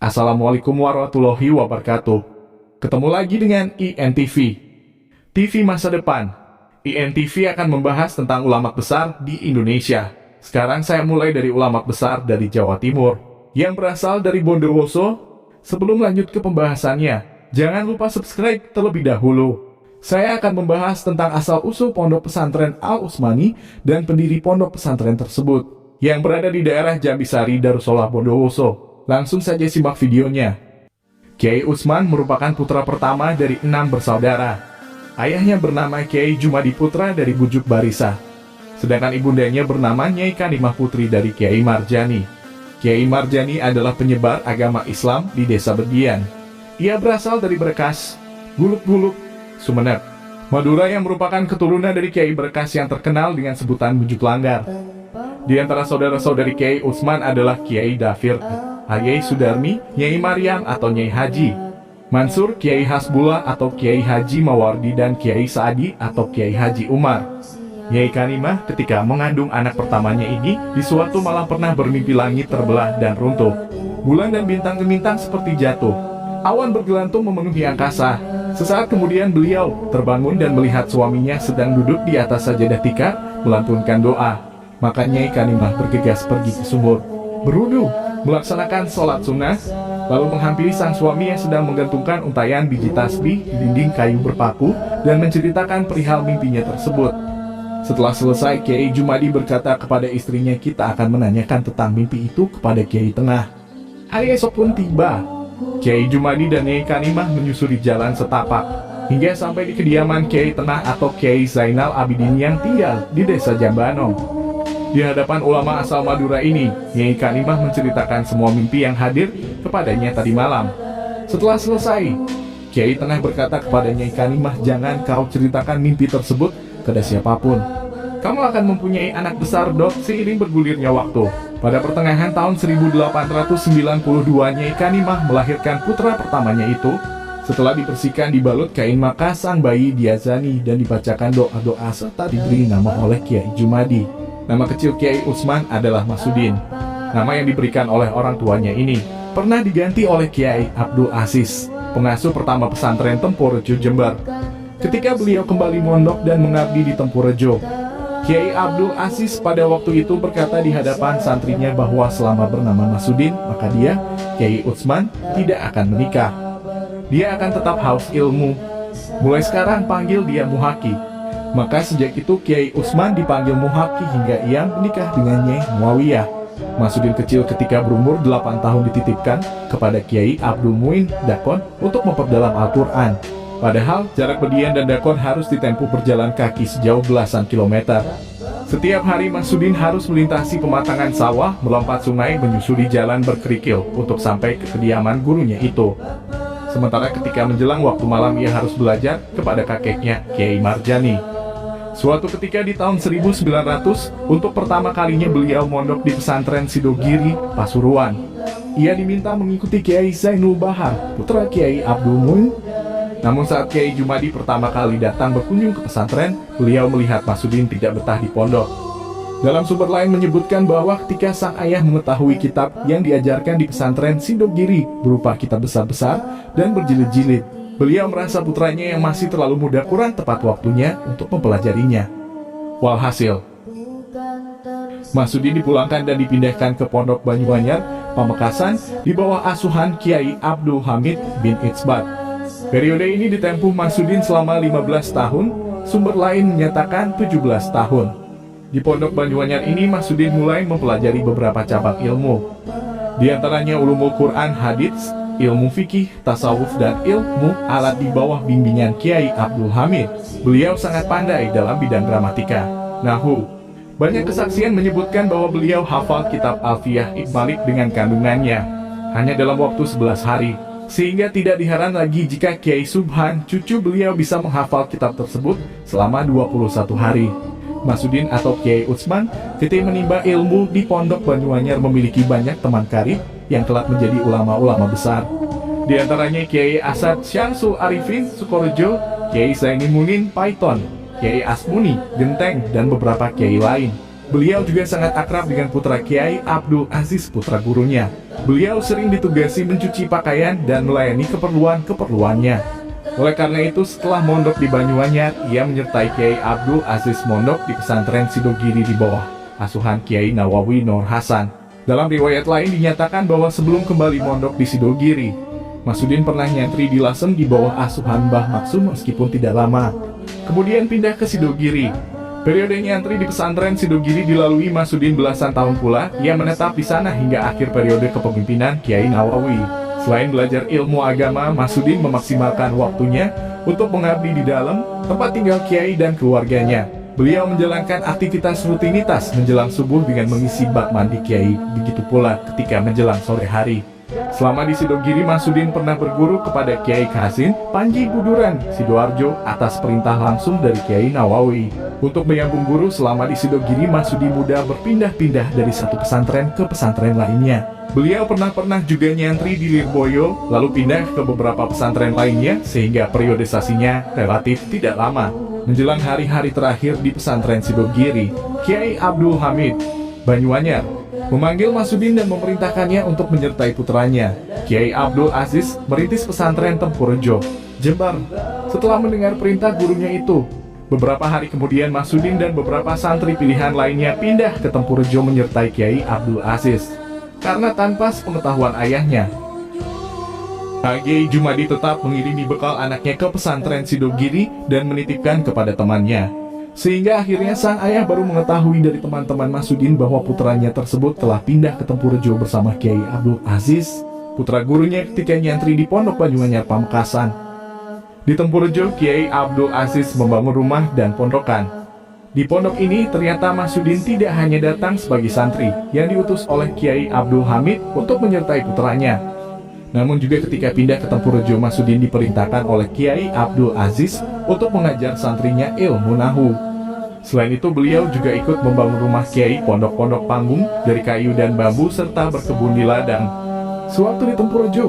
Assalamualaikum warahmatullahi wabarakatuh. Ketemu lagi dengan INTV, TV Masa Depan. INTV akan membahas tentang ulama besar di Indonesia. Sekarang saya mulai dari ulama besar dari Jawa Timur, yang berasal dari Bondowoso. Sebelum lanjut ke pembahasannya, jangan lupa subscribe terlebih dahulu. Saya akan membahas tentang asal-usul pondok pesantren Al-Utsmani dan pendiri pondok pesantren tersebut, yang berada di daerah Jambisari, Darussalam, Bondowoso. Langsung saja simak videonya. Kiai Utsman merupakan putra pertama dari 6 bersaudara. Ayahnya bernama Kiai Jumadi Putra dari Bujuk Barisa, sedangkan ibundanya bernama Nyai Kanimah Putri dari Kiai Marjani. Kiai Marjani adalah penyebar agama Islam di desa Bedian. Ia berasal dari Berkas, Guluk-Guluk, Sumeneb, Madura, yang merupakan keturunan dari Kiai Berkas yang terkenal dengan sebutan Bujuk Langgar. Di antara saudara-saudari Kiai Utsman adalah Kiai Dafir, Kiai Sudarmi, Nyai Maryam atau Nyai Haji Mansur, Kiai Hasbullah atau Kiai Haji Mawardi, dan Kiai Saadi atau Kiai Haji Umar. Nyai Kanimah ketika mengandung anak pertamanya ini, di suatu malam pernah bermimpi langit terbelah dan runtuh. Bulan dan bintang-bintang seperti jatuh. Awan bergelantung memenuhi angkasa. Sesaat kemudian beliau terbangun dan melihat suaminya sedang duduk di atas sajadah tikar, melantunkan doa. Maka Nyai Kanimah bergegas pergi ke sumur, berwudu, melaksanakan sholat sunnah, lalu menghampiri sang suami yang sedang menggantungkan untayan biji tasbih di dinding kayu berpaku dan menceritakan perihal mimpinya tersebut. Setelah selesai, Kiai Jumadi berkata kepada istrinya, "Kita akan menanyakan tentang mimpi itu kepada Kiai Tengah." Hari esok pun tiba. Kiai Jumadi dan Nyai Kanimah menyusuri jalan setapak hingga sampai di kediaman Kiai Tengah atau Kiai Zainal Abidin yang tinggal di desa Jambanong. Di hadapan ulama asal Madura ini, Nyai Kanimah menceritakan semua mimpi yang hadir kepadanya tadi malam. Setelah selesai, Kiai Tengah berkata kepada Nyai Kanimah, "Jangan kau ceritakan mimpi tersebut kepada siapapun. Kamu akan mempunyai anak besar, Dok." Seiring bergulirnya waktu, pada pertengahan tahun 1892, Nyai Kanimah melahirkan putra pertamanya itu. Setelah dibersihkan dibalut kain, maka sang bayi diazani dan dibacakan doa-doa serta diberi nama oleh Kiai Jumadi. Nama kecil Kiai Utsman adalah Masudin. Nama yang diberikan oleh orang tuanya ini pernah diganti oleh Kiai Abdul Aziz, pengasuh pertama pesantren Tempurejo, Jember. Ketika beliau kembali mondok dan mengabdi di Tempurejo, Kiai Abdul Aziz pada waktu itu berkata di hadapan santrinya bahwa selama bernama Masudin, maka dia, Kiai Utsman, tidak akan menikah. Dia akan tetap haus ilmu. Mulai sekarang panggil dia Muhaki. Maka sejak itu Kiai Utsman dipanggil Muhaki hingga ia menikah dengan Nyai Muawiyah. Masudin kecil ketika berumur 8 tahun dititipkan kepada Kiai Abdul Muin Dakon untuk memperdalam Al-Quran. Padahal jarak Bedian dan Dakon harus ditempuh berjalan kaki sejauh belasan kilometer. Setiap hari Masudin harus melintasi pematangan sawah, melompat sungai, menyusuri jalan berkerikil untuk sampai ke kediaman gurunya itu. Sementara ketika menjelang waktu malam ia harus belajar kepada kakeknya, Kiai Marjani. Suatu ketika di tahun 1900, untuk pertama kalinya beliau mondok di pesantren Sidogiri, Pasuruan. Ia diminta mengikuti Kiai Zainul Bahar, putra Kiai Abdul Muin. Namun saat Kiai Jumadi pertama kali datang berkunjung ke pesantren, beliau melihat Masudin tidak betah di pondok. Dalam sumber lain menyebutkan bahwa ketika sang ayah mengetahui kitab yang diajarkan di pesantren Sidogiri berupa kitab besar-besar dan berjilid-jilid, beliau merasa putranya yang masih terlalu muda kurang tepat waktunya untuk mempelajarinya. Walhasil, Masudin dipulangkan dan dipindahkan ke Pondok Banyuanyar, Pamekasan, di bawah asuhan Kiai Abdul Hamid bin Itsbat. Periode ini ditempuh Masudin selama 15 tahun, sumber lain menyatakan 17 tahun. Di Pondok Banyuanyar ini Masudin mulai mempelajari beberapa cabang ilmu, di antaranya ulumul Quran, hadits, ilmu fikih, tasawuf, dan ilmu alat di bawah bimbingan Kiai Abdul Hamid. Beliau sangat pandai dalam bidang gramatika, nahu. Banyak kesaksian menyebutkan bahwa beliau hafal kitab Alfiyah Ibn Malik dengan kandungannya hanya dalam waktu 11 hari. Sehingga tidak diheran lagi jika Kiai Subhan, cucu beliau, bisa menghafal kitab tersebut selama 21 hari. Masudin atau Kiai Utsman ketika menimba ilmu di Pondok Banyuanyar memiliki banyak teman karib yang telah menjadi ulama-ulama besar. Di antaranya Kiai Asad Syamsul Arifin Sukorejo, Kiai Zaini Munin Paiton, Kiai Asmuni Genteng, dan beberapa kiai lain. Beliau juga sangat akrab dengan putra Kiai Abdul Aziz, putra gurunya. Beliau sering ditugasi mencuci pakaian dan melayani keperluan-keperluannya. Oleh karena itu, setelah mondok di Banyuanyar, ia menyertai Kiai Abdul Aziz mondok di pesantren Sidogiri di bawah asuhan Kiai Nawawi Nur Hasan. Dalam riwayat lain dinyatakan bahwa sebelum kembali mondok di Sidogiri, Masudin pernah nyantri di Lasem di bawah asuhan Mbah Maksum meskipun tidak lama. Kemudian pindah ke Sidogiri. Periode nyantri di pesantren Sidogiri dilalui Masudin belasan tahun pula. Ia menetap di sana hingga akhir periode kepemimpinan Kiai Nawawi. Selain belajar ilmu agama, Masudin memaksimalkan waktunya untuk mengabdi di dalam tempat tinggal Kiai dan keluarganya. Beliau menjalankan aktivitas rutinitas menjelang subuh dengan mengisi bak mandi Kiai, begitu pula ketika menjelang sore hari. Selama di Sidogiri, Masudin pernah berguru kepada Kiai Hasin Panji Buduran Sidoarjo atas perintah langsung dari Kiai Nawawi. Untuk menyambung guru selama di Sidogiri, Masudin muda berpindah-pindah dari satu pesantren ke pesantren lainnya. Beliau pernah juga nyantri di Lirboyo, lalu pindah ke beberapa pesantren lainnya sehingga periodisasinya relatif tidak lama. Menjelang hari-hari terakhir di pesantren Sidogiri, Kiai Abdul Hamid Banyuanyar memanggil Masudin dan memerintahkannya untuk menyertai putranya, Kiai Abdul Aziz, merintis pesantren Tempurejo, Jember. Setelah mendengar perintah gurunya itu, beberapa hari kemudian Masudin dan beberapa santri pilihan lainnya pindah ke Tempurejo menyertai Kiai Abdul Aziz. Karena tanpa sepengetahuan ayahnya, Kiai Jumadi tetap mengirimi bekal anaknya ke pesantren Sidogiri dan menitipkan kepada temannya. Sehingga akhirnya sang ayah baru mengetahui dari teman-teman Masudin bahwa putranya tersebut telah pindah ke Tempurejo bersama Kiai Abdul Aziz, putra gurunya ketika nyantri di Pondok Banyuanyar Pamekasan. Di Tempurejo, Kiai Abdul Aziz membangun rumah dan pondokan. Di pondok ini ternyata Masudin tidak hanya datang sebagai santri yang diutus oleh Kiai Abdul Hamid untuk menyertai putranya, namun juga ketika pindah ke Tempurejo, Masudin diperintahkan oleh Kiai Abdul Aziz untuk mengajar santrinya ilmu nahu. Selain itu, beliau juga ikut membangun rumah Kiai, pondok-pondok panggung dari kayu dan bambu, serta berkebun di ladang. Sewaktu di Tempurejo,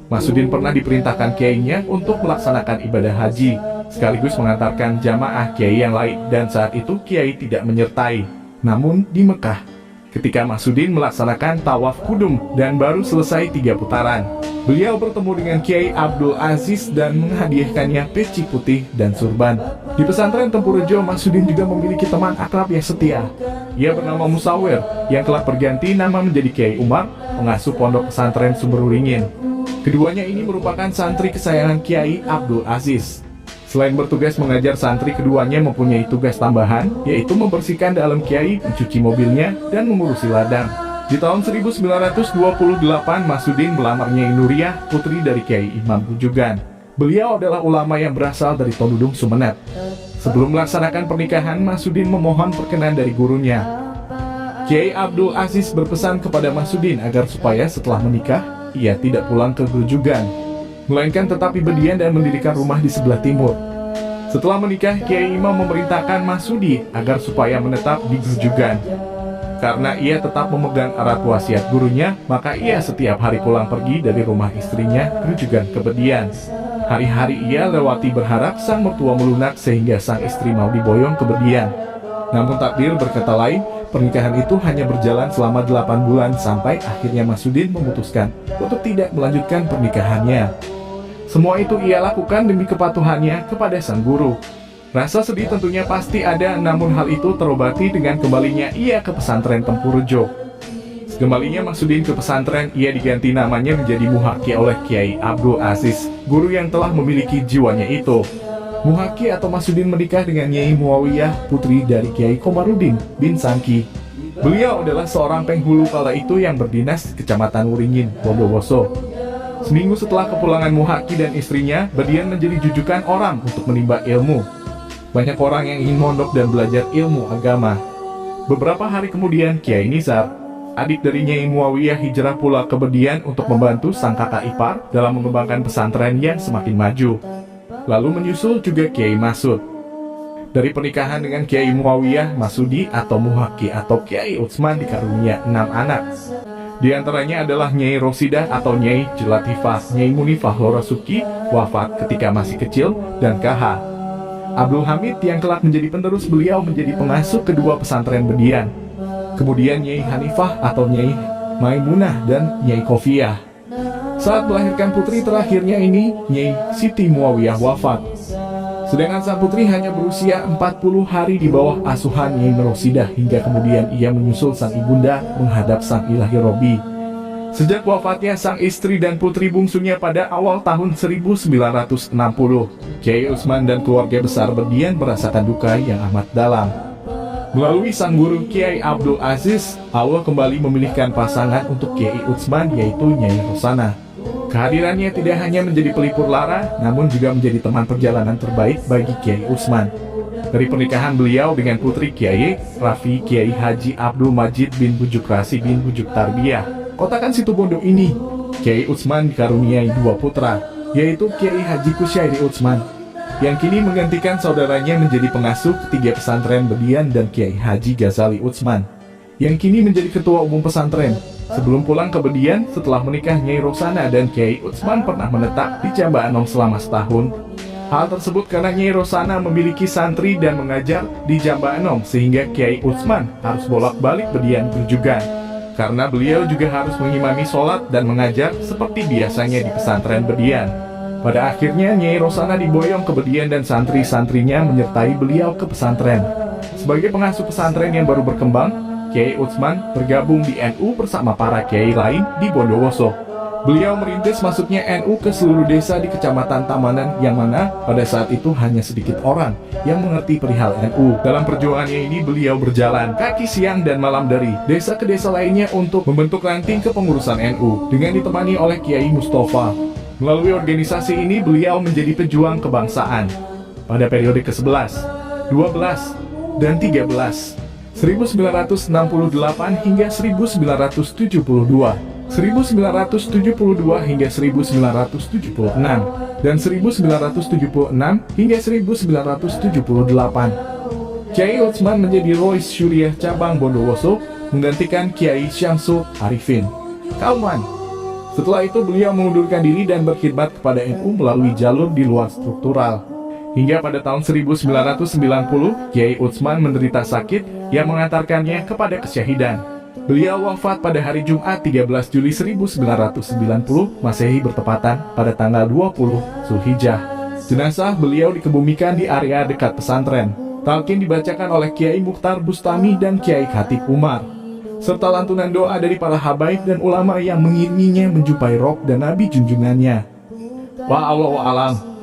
Masudin pernah diperintahkan Kiainya untuk melaksanakan ibadah haji, sekaligus mengantarkan jamaah Kiai yang lain, dan saat itu Kiai tidak menyertai. Namun di Mekah, ketika Masudin melaksanakan tawaf kudum dan baru selesai 3 putaran, beliau bertemu dengan Kiai Abdul Aziz dan menghadiahkannya peci putih dan surban. Di pesantren Tempurejo, Masudin juga memiliki teman akrab yang setia. Ia bernama Musawir, yang telah berganti nama menjadi Kiai Umar, pengasuh pondok pesantren Sumberuringin. Keduanya ini merupakan santri kesayangan Kiai Abdul Aziz. Selain bertugas mengajar santri, keduanya mempunyai tugas tambahan, yaitu membersihkan dalam Kiai, mencuci mobilnya, dan mengurusi ladang. Di tahun 1928, Masudin melamar Nyai Nuriyah, putri dari Kiai Imam Bujugan. Beliau adalah ulama yang berasal dari Tondudung, Sumeneb. Sebelum melaksanakan pernikahan, Masudin memohon perkenan dari gurunya. Kiai Abdul Aziz berpesan kepada Masudin agar supaya setelah menikah, ia tidak pulang ke Grujugan, melainkan tetap di Bedian dan mendirikan rumah di sebelah timur. Setelah menikah, Kiai Imam memerintahkan Masudi agar supaya menetap di Grujugan. Karena ia tetap memegang erat wasiat gurunya, maka ia setiap hari pulang pergi dari rumah istrinya Grujugan ke Bedian. Hari-hari ia lewati berharap sang mertua melunak sehingga sang istri mau diboyong ke Bedian. Namun takdir berkata lain, pernikahan itu hanya berjalan selama 8 bulan sampai akhirnya Masudin memutuskan untuk tidak melanjutkan pernikahannya. Semua itu ia lakukan demi kepatuhannya kepada sang guru. Rasa sedih tentunya pasti ada, namun hal itu terobati dengan kembalinya ia ke pesantren Tempurejo. Kembalinya Masudin ke pesantren, ia diganti namanya menjadi Muhaki oleh Kiai Abdul Aziz, guru yang telah memiliki jiwanya itu. Muhaki atau Masudin menikah dengan Nyai Muawiyah, putri dari Kiai Komarudin bin Sangki. Beliau adalah seorang penghulu kala itu yang berdinas di Kecamatan Wuringin, Bondowoso. Seminggu setelah kepulangan Muhaki dan istrinya, Bedian menjadi jujukan orang untuk menimba ilmu. Banyak orang yang ingin mondok dan belajar ilmu agama. Beberapa hari kemudian, Kiai Nizar, adik dari Nyai Muawiyah, hijrah pula ke Bedian untuk membantu sang kakak ipar dalam mengembangkan pesantren yang semakin maju. Lalu menyusul juga Kiai Masud. Dari pernikahan dengan Kiai Muawiyah, Masudi atau Muhaki atau Kiai Utsman dikarunia 6 anak. Di antaranya adalah Nyai Rosidah atau Nyai Jelatifah, Nyai Munifah Lorasuki, wafat ketika masih kecil, dan KH. Abdul Hamid yang kelak menjadi penerus beliau menjadi pengasuh kedua pesantren Bedian. Kemudian Nyai Hanifah atau Nyai Maimunah dan Nyai Kofiah. Saat melahirkan putri terakhirnya ini, Nyai Siti Muawiyah wafat. Sedangkan sang putri hanya berusia 40 hari di bawah asuhan Nyai Rosidah hingga kemudian ia menyusul sang ibunda menghadap sang ilahi Robi. Sejak wafatnya sang istri dan putri bungsunya pada awal tahun 1960, Kiai Utsman dan keluarga besar Bedian merasakan duka yang amat dalam. Melalui sang guru Kiai Abdul Aziz, Allah kembali memilihkan pasangan untuk Kiai Utsman, yaitu Nyai Rosana. Kehadirannya tidak hanya menjadi pelipur lara, namun juga menjadi teman perjalanan terbaik bagi Kiai Utsman. Dari pernikahan beliau dengan putri Kiai Rafi, Kiai Haji Abdul Majid bin Bujuk Rasi bin Bujuk Tarbiyah, Kotakan Situbondo ini, Kiai Utsman dikaruniai dua putra, yaitu Kiai Haji Kusyairi Utsman, yang kini menggantikan saudaranya menjadi pengasuh ketiga pesantren Bedian, dan Kiai Haji Ghazali Utsman, yang kini menjadi ketua umum pesantren. Sebelum pulang ke Bedian, setelah menikah Nyai Rosana dan Kiai Utsman pernah menetap di Jamba Anom selama setahun. Hal tersebut karena Nyai Rosana memiliki santri dan mengajar di Jamba Anom, sehingga Kiai Utsman harus bolak-balik Bedian Grujugan. Karena beliau juga harus mengimami sholat dan mengajar seperti biasanya di pesantren Bedian. Pada akhirnya Nyai Rosana diboyong ke Bedian dan santri-santrinya menyertai beliau ke pesantren. Sebagai pengasuh pesantren yang baru berkembang, Kiai Utsman bergabung di NU bersama para kiai lain di Bondowoso. Beliau merintis masuknya NU ke seluruh desa di Kecamatan Tamanan, yang mana pada saat itu hanya sedikit orang yang mengerti perihal NU. Dalam perjuangannya ini beliau berjalan kaki siang dan malam dari desa ke desa lainnya untuk membentuk ranting kepengurusan NU dengan ditemani oleh Kiai Mustafa. Melalui organisasi ini beliau menjadi pejuang kebangsaan. Pada periode ke-11, 12, dan 13, 1968 hingga 1972, 1972 hingga 1976, dan 1976 hingga 1978. Kiai Utsman menjadi Rois Syuriah cabang Bondowoso, menggantikan Kiai Syamsul Arifin Kauman. Setelah itu beliau mengundurkan diri dan berkhidmat kepada NU melalui jalur di luar struktural. Hingga pada tahun 1990, Kiai Utsman menderita sakit yang mengantarkannya kepada kesyahidan. Beliau wafat pada hari Jumat 13 Juli 1990 Masehi bertepatan pada tanggal 20 Zulhijjah. Jenazah beliau dikebumikan di area dekat pesantren. Talqin dibacakan oleh Kiai Mukhtar Bustami dan Kiai Khatib Umar, serta lantunan doa dari para habaib dan ulama yang mengiringinya menjumpai roh dan nabi junjungannya. Wa Allahu a'lam.